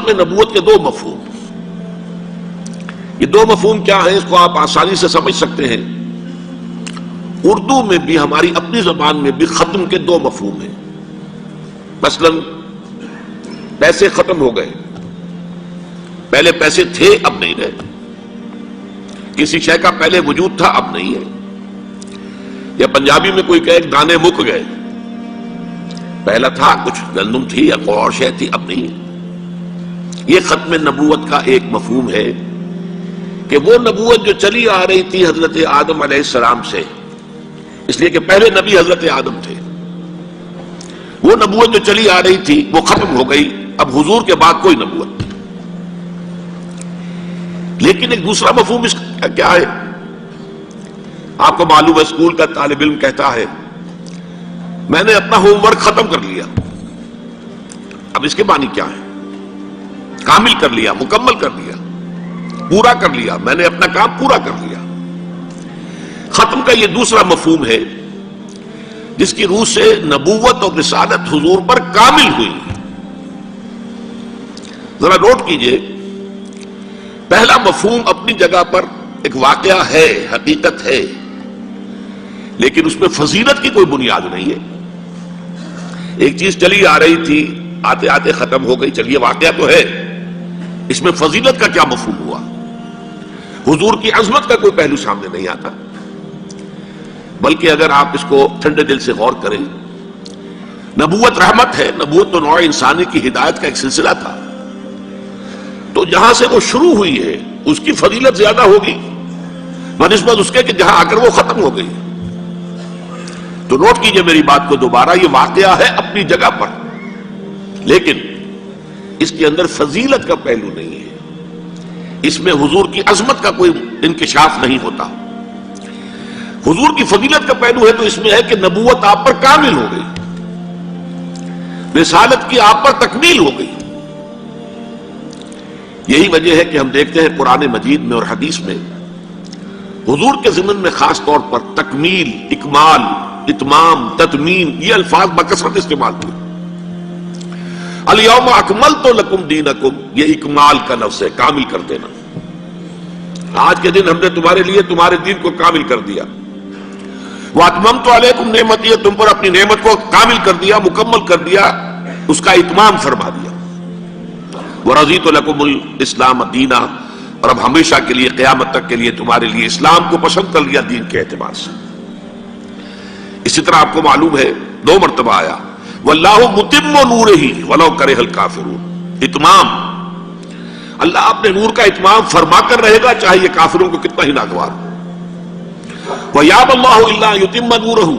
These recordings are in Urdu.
ختم نبوت کے دو مفہوم. یہ دو مفہوم کیا ہیں اس کو آپ آسانی سے سمجھ سکتے ہیں. اردو میں بھی ہماری اپنی زبان میں بھی ختم کے دو مفہوم ہیں. مثلا پیسے ختم ہو گئے. پہلے پیسے تھے اب نہیں رہے. کسی شے کا پہلے وجود تھا اب نہیں ہے. یا پنجابی میں کوئی کہے دانے مک گئے. پہلا تھا کچھ گندم تھی یا کوئی اور شے تھی اب نہیں ہے. یہ ختم نبوت کا ایک مفہوم ہے کہ وہ نبوت جو چلی آ رہی تھی حضرت آدم علیہ السلام سے، اس لیے کہ پہلے نبی حضرت آدم تھے، وہ نبوت جو چلی آ رہی تھی وہ ختم ہو گئی. اب حضور کے بعد کوئی نبوت نہیں. لیکن ایک دوسرا مفہوم اس کا کیا ہے؟ آپ کو معلوم ہے اسکول کا طالب علم کہتا ہے میں نے اپنا ہوم ورک ختم کر لیا. اب اس کے معنی کیا ہے؟ کامل کر لیا، مکمل کر لیا، پورا کر لیا، میں نے اپنا کام پورا کر لیا. ختم کا یہ دوسرا مفہوم ہے جس کی روح سے نبوت اور رسالت حضور پر کامل ہوئی. ذرا نوٹ کیجئے، پہلا مفہوم اپنی جگہ پر ایک واقعہ ہے، حقیقت ہے، لیکن اس میں فضیلت کی کوئی بنیاد نہیں ہے. ایک چیز چلی آ رہی تھی، آتے آتے ختم ہو گئی، چلیے واقعہ تو ہے، اس میں فضیلت کا کیا مفہوم ہوا؟ حضور کی عظمت کا کوئی پہلو سامنے نہیں آتا. بلکہ اگر آپ اس کو ٹھنڈے دل سے غور کریں، نبوت رحمت ہے. نبوت تو نوع انسانی کی ہدایت کا ایک سلسلہ تھا، تو جہاں سے وہ شروع ہوئی ہے اس کی فضیلت زیادہ ہوگی بنسبت اس کے کہ جہاں آ کر وہ ختم ہو گئی. تو نوٹ کیجئے میری بات کو دوبارہ، یہ واقعہ ہے اپنی جگہ پر، لیکن اس کے اندر فضیلت کا پہلو نہیں ہے. اس میں حضور کی عظمت کا کوئی انکشاف نہیں ہوتا. حضور کی فضیلت کا پہلو ہے تو اس میں ہے کہ نبوت آپ پر کامل ہو گئی، رسالت کی آپ پر تکمیل ہو گئی. یہی وجہ ہے کہ ہم دیکھتے ہیں قرآن مجید میں اور حدیث میں حضور کے ضمن میں خاص طور پر تکمیل، اکمال، اتمام، تتمیم یہ الفاظ بکثرت استعمال ہوئے. الیوم اکملت لکم دینکم، یہ اکمال کا لفظ ہے، کامل کر دینا. آج کے دن ہم نے تمہارے لیے تمہارے دین کو کامل کر دیا. واتممت علیکم نعمتی، تم پر اپنی نعمت کو کامل کر دیا، مکمل کر دیا، اس کا اتمام فرما دیا. ورضیت لکم الاسلام دینا، اور اب ہمیشہ کے لیے قیامت تک کے لیے تمہارے لیے اسلام کو پسند کر لیا دین کے اعتبار سے. اسی طرح آپ کو معلوم ہے 2 مرتبہ آیا واللہ متم نورہ ولو کرہ الکافرون. اتمام، اللہ اپنے نور کا اتمام فرما کر رہے گا چاہے یہ کافروں کو کتنا ہی ناگوار ہو. وَيَأْبَى اللَّهُ إِلَّا أَن يُتِمَّ نُورَهُ،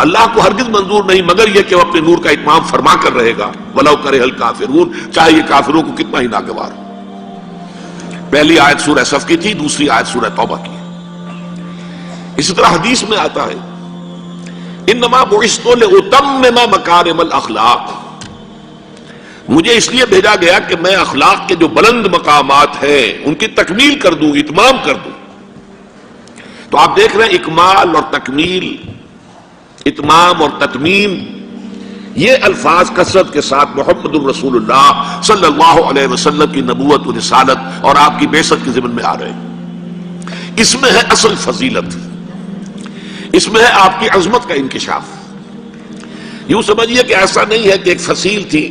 اللہ کو ہرگز منظور نہیں مگر یہ کہ وہ اپنے نور کا اتمام فرما کر رہے گا. وَلَوْ كَرِهَ الْكَافِرُونَ، چاہے یہ کافروں کو کتنا ہی ناگوار ہو. پہلی آیت سورہ صف کی تھی، دوسری آیت سورہ توبہ کی. اسی طرح حدیث میں آتا ہے انما بعثت لأتمم مکارم الاخلاق، مجھے اس لیے بھیجا گیا کہ میں اخلاق کے جو بلند مقامات ہیں ان کی تکمیل کر دوں، اتمام کر دوں. تو آپ دیکھ رہے ہیں اکمال اور تکمیل، اتمام اور تتمیم، یہ الفاظ کثرت کے ساتھ محمد الرسول اللہ صلی اللہ علیہ وسلم کی نبوت و رسالت اور آپ کی بعثت کے ضمن میں آ رہے ہیں. اس میں ہے اصل فضیلت، اس میں ہے آپ کی عظمت کا انکشاف. یوں سمجھیے کہ ایسا نہیں ہے کہ ایک فصیل تھی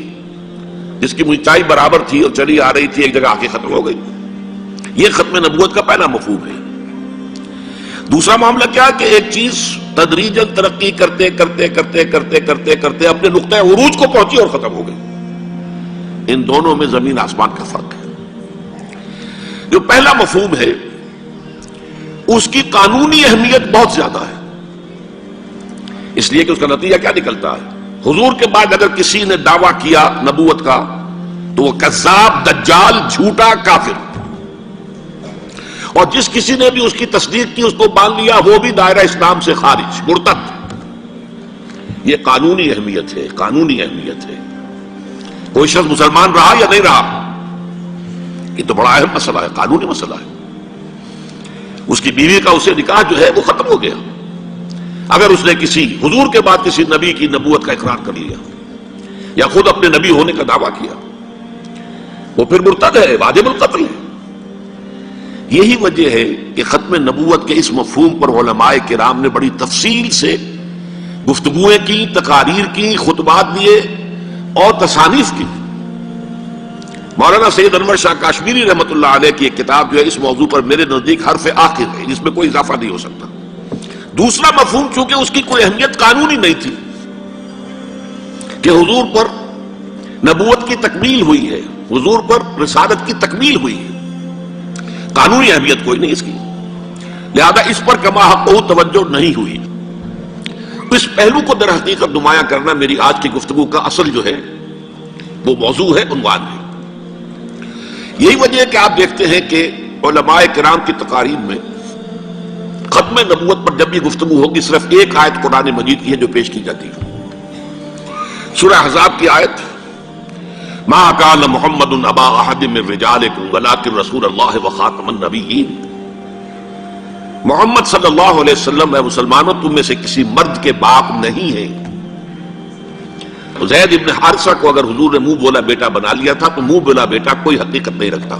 جس کی اونچائی برابر تھی اور چلی آ رہی تھی، ایک جگہ آ کے ختم ہو گئی. یہ ختم نبوت کا پہلا مفہوم ہے. دوسرا معاملہ کیا کہ ایک چیز تدریجاً ترقی کرتے کرتے کرتے کرتے کرتے کرتے اپنے نقطۂ عروج کو پہنچی اور ختم ہو گئی. ان دونوں میں زمین آسمان کا فرق ہے. جو پہلا مفہوم ہے اس کی قانونی اہمیت بہت زیادہ ہے، اس لیے کہ اس کا نتیجہ کیا نکلتا ہے؟ حضور کے بعد اگر کسی نے دعویٰ کیا نبوت کا تو وہ کذاب، دجال، جھوٹا، کافر. اور جس کسی نے بھی اس کی تصدیق کی، اس کو مان لیا، وہ بھی دائرہ اسلام سے خارج، مرتد. یہ قانونی اہمیت ہے، قانونی اہمیت ہے. کوئی شخص مسلمان رہا یا نہیں رہا، یہ تو بڑا اہم مسئلہ ہے، قانونی مسئلہ ہے. اس کی بیوی کا اسے نکاح جو ہے وہ ختم ہو گیا اگر اس نے کسی حضور کے بعد کسی نبی کی نبوت کا اقرار کر لیا یا خود اپنے نبی ہونے کا دعویٰ کیا. وہ پھر مرتد ہے، واجب القتل ہے۔ یہی وجہ ہے کہ ختم نبوت کے اس مفہوم پر علماء کرام نے بڑی تفصیل سے گفتگویں کی، تقاریر کی، خطبات دیے اور تصانیف کی۔ مولانا سید انور شاہ کاشمیری رحمۃ اللہ علیہ کی ایک کتاب جو ہے اس موضوع پر میرے نزدیک حرف آخر ہے، جس میں کوئی اضافہ نہیں ہو سکتا۔ دوسرا مفہوم چونکہ اس کی کوئی اہمیت قانونی نہیں تھی کہ حضور پر نبوت کی تکمیل ہوئی ہے، حضور پر رسالت کی تکمیل ہوئی ہے، قانونی اہمیت کوئی نہیں اس کی، لہذا اس پر کما حق توجہ نہیں ہوئی۔ اس پہلو کو در حقیقت نمایاں کرنا میری آج کی گفتگو کا اصل جو ہے وہ موضوع ہے، عنوان ہے۔ یہی وجہ ہے کہ آپ دیکھتے ہیں کہ علماء کرام کی تقاریر میں ختم نبوت پر جب بھی گفتگو ہوگی صرف ایک آیت قرآن مجید کی ہے جو پیش کی جاتی ہے، سورہ احزاب کی آیت ما کان محمد ابا احد من رجالکم ولکن رسول اللہ وخاتم النبیین۔ محمد صلی اللہ علیہ وسلم اے مسلمانوں تم میں سے کسی مرد کے باپ نہیں ہے۔ زید ابن حارثہ کو اگر حضور نے منہ بولا بیٹا بنا لیا تھا تو منہ بولا بیٹا کوئی حقیقت نہیں رکھتا،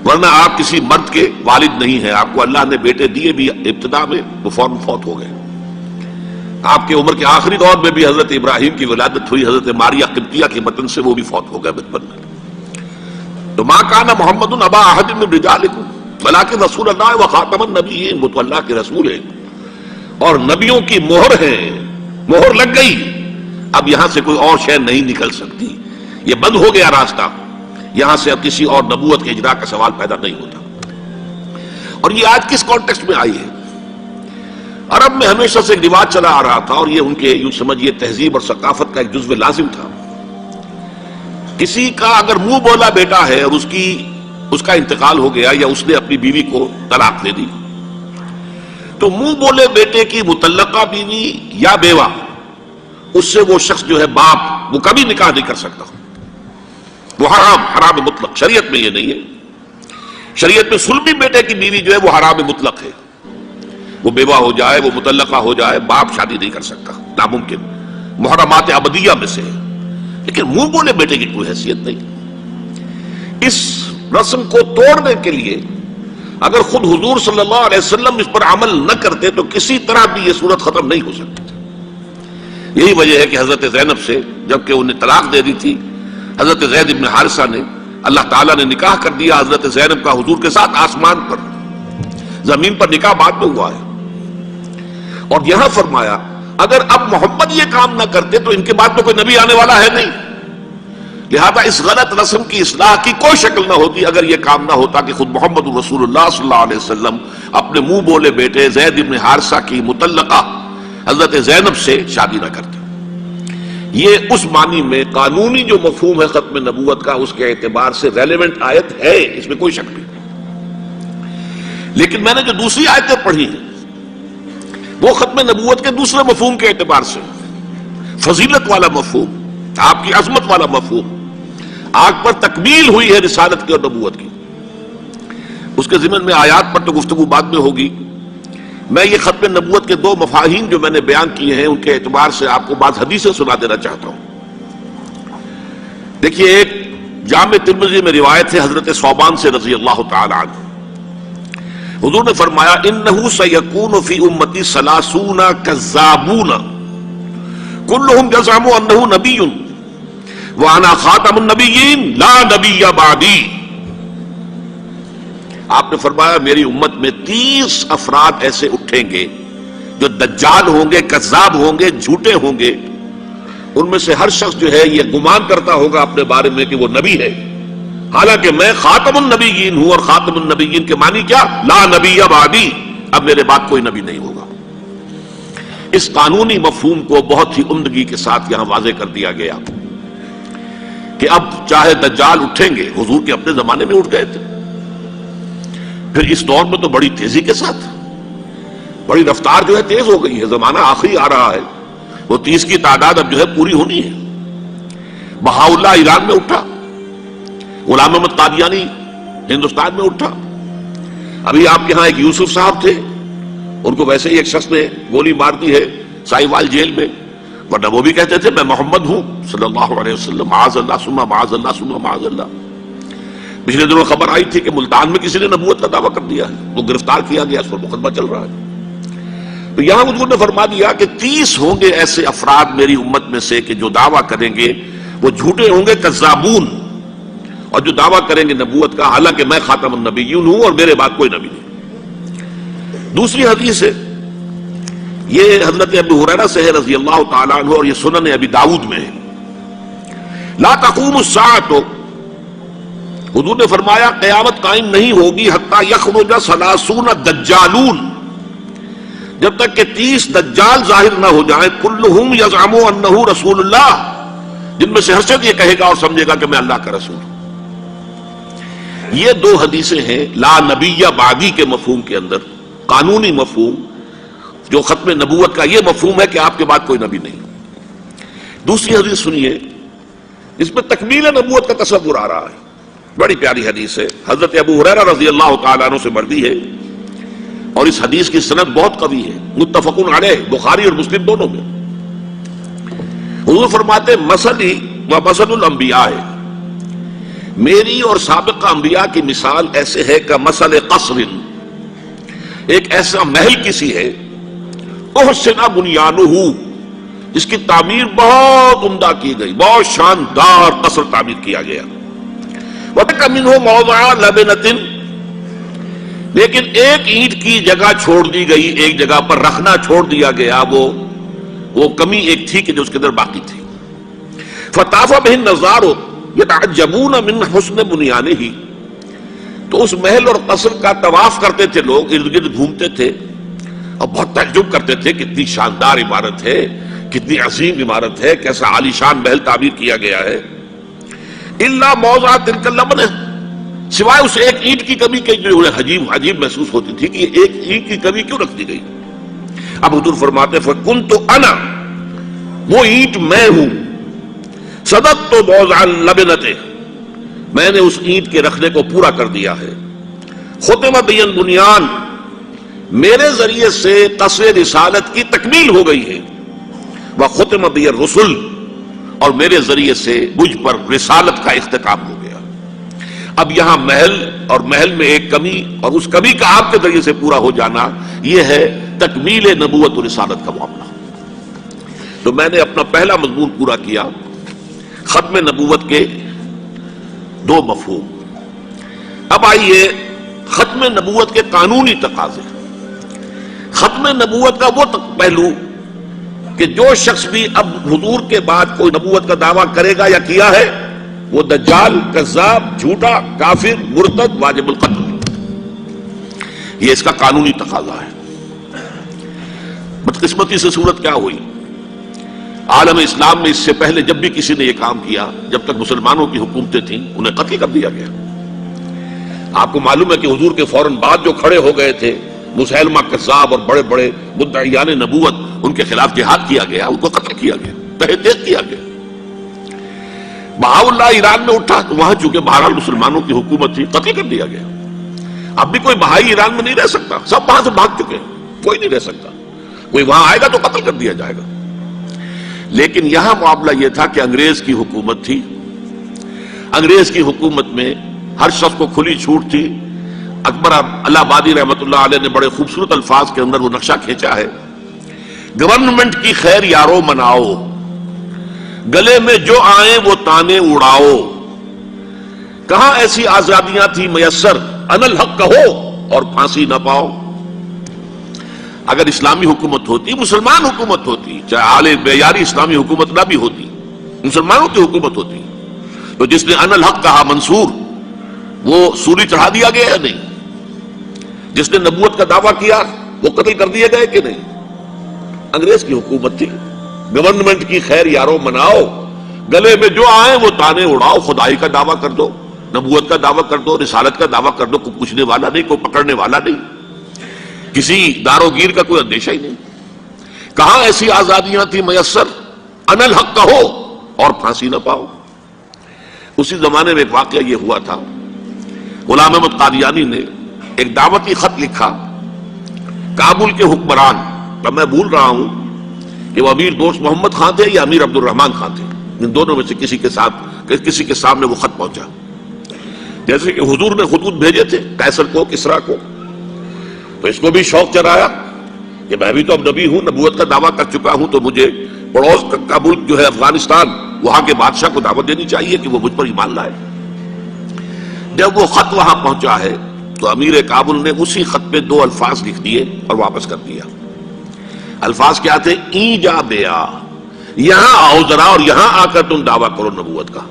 ورنہ آپ کسی مرد کے والد نہیں ہیں۔ آپ کو اللہ نے بیٹے دیے بھی ابتدا میں، وہ فوراً فوت ہو گئے۔ آپ کے عمر کے آخری دور میں بھی حضرت ابراہیم کی ولادت ہوئی، حضرت ماریہ قبطیہ کے بطن سے، وہ بھی فوت ہو گئے بچپن میں۔ تو ما کان محمد ابا احد من رجالکم ولکن رسول اللہ وخاتم النبیین، وہ تو اللہ کے رسول ہیں اور نبیوں کی مہر ہے، مہر لگ گئی، اب یہاں سے کوئی اور شے نہیں نکل سکتی، یہ بند ہو گیا راستہ، یہاں سے اب کسی اور نبوت کے اجرا کا سوال پیدا نہیں ہوتا۔ اور یہ آج کس کانٹیکسٹ میں آئی ہے؟ عرب میں ہمیشہ سے ایک رواج چلا آ رہا تھا، اور یہ ان کے یوں سمجھیے تہذیب اور ثقافت کا ایک جزو لازم تھا۔ کسی کا اگر منہ بولا بیٹا ہے اور اس کا انتقال ہو گیا یا اس نے اپنی بیوی کو طلاق دے دی، تو منہ بولے بیٹے کی مطلقہ بیوی یا بیوہ، اس سے وہ شخص جو ہے باپ، وہ کبھی نکاح نہیں کر سکتا، وہ حرام مطلق۔ شریعت میں یہ نہیں ہے، شریعت میں سلمی بیٹے کی بیوی جو ہے وہ حرام مطلق ہے، وہ بیوہ ہو جائے، وہ مطلقہ ہو جائے، باپ شادی نہیں کر سکتا، ناممکن، محرمات ابدیہ میں سے ہے۔ لیکن منہ بولے بیٹے کی کوئی حیثیت نہیں۔ اس رسم کو توڑنے کے لیے اگر خود حضور صلی اللہ علیہ وسلم اس پر عمل نہ کرتے تو کسی طرح بھی یہ صورت ختم نہیں ہو سکتی۔ یہی وجہ ہے کہ حضرت زینب سے جبکہ انہیں طلاق دے دی تھی، حضرت زید ابن حارثہ نے، اللہ تعالیٰ نے نکاح کر دیا حضرت زینب کا حضور کے ساتھ آسمان پر، زمین پر نکاح بعد میں ہوا ہے۔ اور یہاں فرمایا اگر اب محمد یہ کام نہ کرتے تو ان کے بعد تو کوئی نبی آنے والا ہے نہیں، لہذا اس غلط رسم کی اصلاح کی کوئی شکل نہ ہوتی اگر یہ کام نہ ہوتا کہ خود محمد رسول اللہ صلی اللہ علیہ وسلم اپنے منہ بولے بیٹے زید ابن حارثہ کی مطلقہ حضرت زینب سے شادی نہ کرتے۔ یہ اس معنی میں قانونی جو مفہوم ہے ختم نبوت کا، اس کے اعتبار سے ریلیونٹ آیت ہے، اس میں کوئی شک نہیں۔ لیکن میں نے جو دوسری آیتیں پڑھی ہیں وہ ختم نبوت کے دوسرے مفہوم کے اعتبار سے، فضیلت والا مفہوم، آپ کی عظمت والا مفہوم، آگ پر تکمیل ہوئی ہے رسالت کی اور نبوت کی، اس کے ضمن میں آیات پر تو گفتگو بعد میں ہوگی۔ میں یہ ختم نبوت کے دو مفاہیم جو میں نے بیان کیے ہیں ان کے اعتبار سے آپ کو بعض حدیثیں سنا دینا چاہتا ہوں۔ دیکھیے، ایک جامع ترمذی میں روایت ہے حضرت ثوبان سے رضی اللہ تعالی عنہ، حضور نے فرمایا انہ سیکون فی امتی ثلاثون کذابون کلہم یزعم انہ نبی وانا خاتم النبیین لا نبی بعدی۔ آپ نے فرمایا میری امت میں 30 افراد ایسے اٹھیں گے جو دجال ہوں گے، کذاب ہوں گے، جھوٹے ہوں گے، ان میں سے ہر شخص جو ہے یہ گمان کرتا ہوگا اپنے بارے میں کہ وہ نبی ہے، حالانکہ میں خاتم النبیین ہوں، اور خاتم النبیین کے معنی کیا؟ لا نبی بعدی، اب میرے بعد کوئی نبی نہیں ہوگا۔ اس قانونی مفہوم کو بہت ہی عمدگی کے ساتھ یہاں واضح کر دیا گیا کہ اب چاہے دجال اٹھیں گے، حضور کے اپنے زمانے میں اٹھ گئے تھے، پھر اس دور میں تو بڑی تیزی کے ساتھ، بڑی رفتار جو ہے تیز ہو گئی ہے، زمانہ آخری آ رہا ہے، وہ 30 کی تعداد اب جو ہے پوری ہونی ہے۔ بہاء اللہ ایران میں اٹھا، غلام محمد قادیانی ہندوستان میں اٹھا، ابھی آپ کے ہاں ایک یوسف صاحب تھے، ان کو ویسے ہی ایک شخص نے گولی مار دی ہے سائی وال جیل میں، ورنہ وہ بھی کہتے تھے میں محمد ہوں صلی اللہ علیہ وسلم، معاذ اللہ ثم معاذ اللہ ثم معاذ اللہ۔ پچھلے دنوں خبر آئی تھی کہ ملتان میں کسی نے نبوت کا دعویٰ کر دیا ہے، وہ گرفتار کیا گیا، اس پر مقدمہ چل رہا ہے۔ تو یہاں حضور نے فرما دیا کہ 30 ہوں گے ایسے افراد میری امت میں سے کہ جو دعویٰ کریں گے وہ جھوٹے ہوں گے، کذابون، اور جو دعویٰ کریں گے نبوت کا، حالانکہ میں خاتم النبیین ہوں اور میرے بعد کوئی نبی نہیں۔ دوسری حدیث ہے، یہ حضرت ابو ہریرہ سے ہے رضی اللہ تعالیٰ عنہ، اور یہ سنن ابی داؤد میں ہے۔ لا تقوم الساعۃ، حضور نے فرمایا قیامت قائم نہیں ہوگی حتی یخرج 30 دجالون، جب تک کہ 30 دجال ظاہر نہ ہو جائیں، کلہم یزعم انہ رسول اللہ، جن میں سے ہر شخص یہ کہے گا اور سمجھے گا کہ میں اللہ کا رسول ہوں۔ یہ 2 حدیثیں ہیں لا نبی بعدی کے مفہوم کے اندر، قانونی مفہوم جو ختم نبوت کا یہ مفہوم ہے کہ آپ کے بعد کوئی نبی نہیں۔ دوسری حدیث سنیے، اس میں تکمیل نبوت کا تصور آ رہا ہے، بڑی پیاری حدیث ہے، حضرت ابو ہریرہ رضی اللہ تعالیٰ عنہ سے مروی ہے، اور اس حدیث کی سند بہت قوی ہے، متفق علیہ، بخاری اور مسلم دونوں میں۔ حضور فرماتے مثلی و مثل الانبیاء، میری اور سابقہ انبیاء کی مثال ایسے ہے کہ مثل قصر، ایک ایسا محل کسی ہے، احسن بنیانہ، جس کی تعمیر بہت عمدہ کی گئی، بہت شاندار قصر تعمیر کیا گیا، وَتَكَ مِنْهُ مَوْضَعَ لَبْنَةٍ، لیکن ایک اینٹ کی جگہ چھوڑ دی گئی، ایک جگہ پر رکھنا چھوڑ دیا گیا، وہ کمی ایک تھی کہ جو اس کے اندر باقی تھی۔ فَطَافَ بِهِ النَّظَارُ يَتَعَجَّبُونَ مِنْ حُسْنِ بُنْيَانِهِ، تو اس محل اور قصر کا طواف کرتے تھے لوگ، ارد گرد گھومتے تھے اور بہت تعجب کرتے تھے، کتنی شاندار عمارت ہے، کتنی عظیم عمارت ہے، کیسا عالی شان محل تعمیر کیا گیا ہے۔ الا موضع تلک اللبنہ، سوائے اس ایک اینٹ کی کمی کے جو عجیب محسوس ہوتی تھی کہ یہ ایک اینٹ کی کمی کیوں رکھ دی گئی۔ اب حضور فرماتے فکنت انا، وہ اینٹ میں ہوں، صدقت موضع اللبنہ، میں نے اس اینٹ کے رکھنے کو پورا کر دیا ہے۔ ختم بی البنیان، میرے ذریعے سے قصر رسالت کی تکمیل ہو گئی ہے، وختم بی الرسل، اور میرے ذریعے سے مجھ پر رسالت کا اختتام ہو گیا۔ اب یہاں محل اور محل میں ایک کمی، اور اس کمی کا آپ کے ذریعے سے پورا ہو جانا، یہ ہے تکمیل نبوت و رسالت کا معاملہ۔ تو میں نے اپنا پہلا مضمون پورا کیا، ختم نبوت کے 2 مفہوم۔ اب آئیے ختم نبوت کے قانونی تقاضے۔ ختم نبوت کا وہ پہلو کہ جو شخص بھی اب حضور کے بعد کوئی نبوت کا دعویٰ کرے گا یا کیا ہے، وہ دجال، کذاب، جھوٹا، کافر، مرتد، واجب القتل، یہ اس کا قانونی تقاضا ہے۔ بدقسمتی سے صورت کیا ہوئی، عالم اسلام میں اس سے پہلے جب بھی کسی نے یہ کام کیا، جب تک مسلمانوں کی حکومتیں تھیں، انہیں قتل کر دیا گیا۔ آپ کو معلوم ہے کہ حضور کے فوراً بعد جو کھڑے ہو گئے تھے مسیلمہ کذاب اور بڑے بڑے مدعیان نبوت، ان کے خلاف جہاد کیا گیا، ان کو قتل کیا گیا، تہہ تیغ کیا گیا۔ بہاء اللہ ایران میں اٹھا تو وہاں چونکہ بہرحال مسلمانوں کی حکومت تھی، قتل کر دیا گیا۔ اب بھی کوئی بہائی ایران میں نہیں رہ سکتا، سب وہاں سے بھاگ چکے ہیں، کوئی نہیں رہ سکتا، کوئی وہاں آئے گا تو قتل کر دیا جائے گا۔ لیکن یہاں معاملہ یہ تھا کہ انگریز کی حکومت تھی، انگریز کی حکومت میں ہر شخص کو کھلی چھوٹ تھی۔ اکبر الہ آبادی رحمت اللہ علیہ نے بڑے خوبصورت الفاظ کے اندر وہ نقشہ کھینچا ہے، گورنمنٹ کی خیر یارو مناؤ، گلے میں جو آئیں وہ تانے اڑاؤ۔ کہاں ایسی آزادیاں تھی میسر، ان الحق کہو اور پھانسی نہ پاؤ۔ اگر اسلامی حکومت ہوتی، مسلمان حکومت ہوتی، چاہے اعلی معیاری اسلامی حکومت نہ بھی ہوتی، مسلمانوں کی حکومت ہوتی، تو جس نے ان الحق کہا منصور، وہ سولی چڑھا دیا گیا یا نہیں؟ جس نے نبوت کا دعویٰ کیا وہ قتل کر دیے گئے کہ نہیں؟ انگریز کی حکومت تھی، گورنمنٹ کی خیر یارو مناؤ، گلے میں جو آئیں وہ تانے اڑاؤ، خدائی کا دعویٰ کر دو، نبوت کا دعویٰ کر دو، رسالت کا دعویٰ کر دو، کوئی پوچھنے والا نہیں، کوئی پکڑنے والا نہیں، کسی دارو گیر کا کوئی اندیشہ ہی نہیں۔ کہاں ایسی آزادیاں تھی میسر، ان الحق کہو اور پھانسی نہ پاؤ۔ اسی زمانے میں ایک واقعہ یہ ہوا تھا، غلام احمد قادیانی نے ایک دعوتی خط لکھا کابل کے حکمران، میں بھول رہا ہوں کہ وہ امیر دوست محمد خان تھے یا امیر عبد الرحمان خان تھے، ان دونوں میں سے کسی کے سامنے وہ خط پہنچا. جیسے کہ حضور نے خطوط بھیجے تھے قیصر کو، کسریٰ کو، تو اس کو بھی شوق چرایا کہ میں بھی تو اب نبی ہوں، نبوت کا دعویٰ کر چکا ہوں، تو مجھے پڑوس کا ملک جو ہے افغانستان، وہاں کے بادشاہ کو دعوت دینی چاہیے کہ وہ مجھ پر ایمان لائے. جب وہ خط وہاں پہنچا ہے تو امیر کابل نے اسی خط پہ 2 الفاظ لکھ دیے اور واپس کر دیا. الفاظ کیا تھے؟ ای جا بیا، یہاں آؤ ذرا اور یہاں آ کر تم دعویٰ کرو نبوت کا.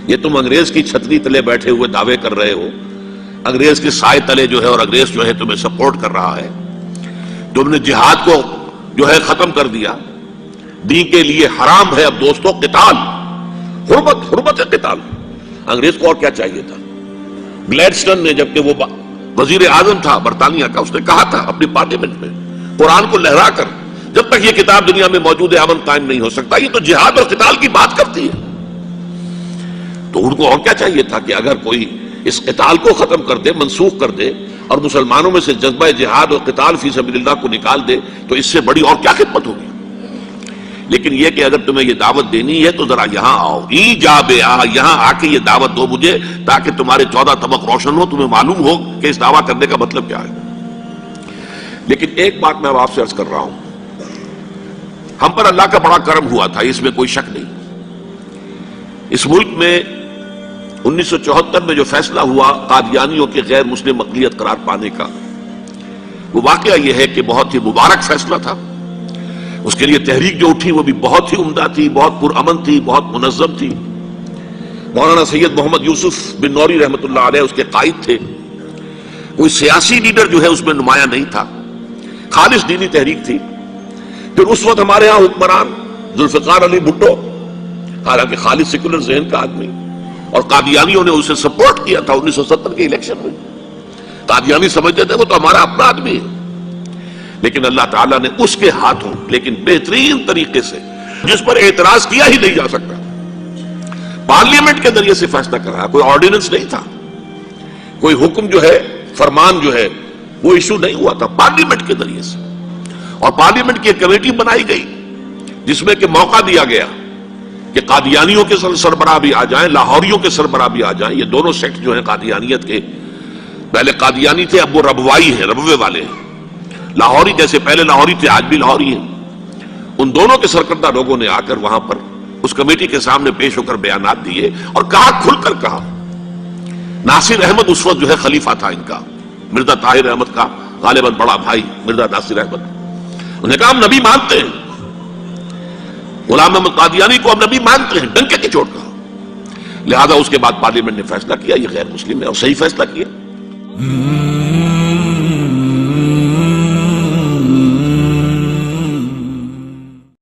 یہ تم انگریز کی چھتری تلے بیٹھے ہوئے دعوے کر رہے ہو، انگریز کے سائے تلے جو ہے، اور انگریز جو ہے تمہیں سپورٹ کر رہا ہے. تم نے جہاد کو جو ہے ختم کر دیا، دین کے لیے حرام ہے اب دوستو قتال، حرمت قتال. انگریز کو اور کیا چاہیے تھا؟ گلیڈسٹن نے، جبکہ وہ وزیر اعظم تھا برطانیہ کا، اس نے کہا تھا اپنی پارلیمنٹ میں قرآن کو لہرا کر، جب تک یہ کتاب دنیا میں موجود ہے امن قائم نہیں ہو سکتا. یہ تو جہاد اور قتال کی بات کرتی ہے. تو ان کو اور کیا چاہیے تھا کہ اگر کوئی اس قتال کو ختم کر دے، منسوخ کر دے، اور مسلمانوں میں سے جذبہ جہاد اور قتال فی سبیل اللہ کو نکال دے، تو اس سے بڑی اور کیا خدمت ہوگی. لیکن یہ کہ اگر تمہیں یہ دعوت دینی ہے تو ذرا یہاں آؤ، ای جا بے آ، یہاں آ کے یہ دعوت دو مجھے، تاکہ تمہارے 14 طبق روشن ہو، تمہیں معلوم ہو کہ اس دعویٰ کرنے کا مطلب کیا ہے. لیکن ایک بات میں اب آپ سے عرض کر رہا ہوں، ہم پر اللہ کا بڑا کرم ہوا تھا، اس میں کوئی شک نہیں. اس ملک میں 1974 میں جو فیصلہ ہوا قادیانیوں کے غیر مسلم اقلیت قرار پانے کا، وہ واقعہ یہ ہے کہ بہت ہی مبارک فیصلہ تھا. اس کے لیے تحریک جو اٹھی وہ بھی بہت ہی عمدہ تھی، بہت پرامن تھی، بہت منظم تھی. مولانا سید محمد یوسف بن نوری رحمۃ اللہ علیہ اس کے قائد تھے. کوئی سیاسی لیڈر جو ہے اس میں نمایاں نہیں تھا، خالص دینی تحریک تھی. پھر اس وقت ہمارے ہاں حکمران ذوالفقار علی بھٹو، حالانکہ خالص سیکولر ذہن کا آدمی، اور قادیانیوں نے اسے سپورٹ کیا تھا 1970 کے الیکشن میں. قادیانی سمجھتے تھے وہ تو ہمارا اپنا آدمی ہے. لیکن اللہ تعالیٰ نے اس کے ہاتھوں، لیکن بہترین طریقے سے، جس پر اعتراض کیا ہی نہیں جا سکتا، پارلیمنٹ کے ذریعے سے فیصلہ کرایا. کوئی آرڈیننس نہیں تھا، کوئی حکم جو ہے، فرمان جو ہے وہ ایشو نہیں ہوا تھا، پارلیمنٹ کے ذریعے سے. اور پارلیمنٹ کی ایک کمیٹی بنائی گئی جس میں کہ موقع دیا گیا کہ قادیانیوں کے سربراہ بھی آ جائیں، لاہوریوں کے سربراہ بھی آ جائیں. یہ دونوں سیکٹ جو ہیں قادیانیت کے، پہلے قادیانی تھے، اب وہ ربوائی ہیں، ربوے والے ہیں. لاہوری جیسے پہلے لاہوری تھے، آج بھی لاہوری ہیں. ان دونوں کے سرکردہ لوگوں نے آ کر وہاں پر اس کمیٹی کے سامنے پیش ہو کر بیانات دیے اور کہا، کھل کر کہا. ناصر احمد اس وقت جو ہے خلیفہ تھا ان کا، مرزا طاہر احمد کا غالباً بڑا بھائی مرزا ناصر احمد. انہوں نے کہا ہم نبی مانتے ہیں، غلام احمد قادیانی کو ہم نبی مانتے ہیں، ڈنکے کی چوٹ کہا. لہذا اس کے بعد پارلیمنٹ نے فیصلہ کیا یہ غیر مسلم ہے، اور صحیح فیصلہ کیا.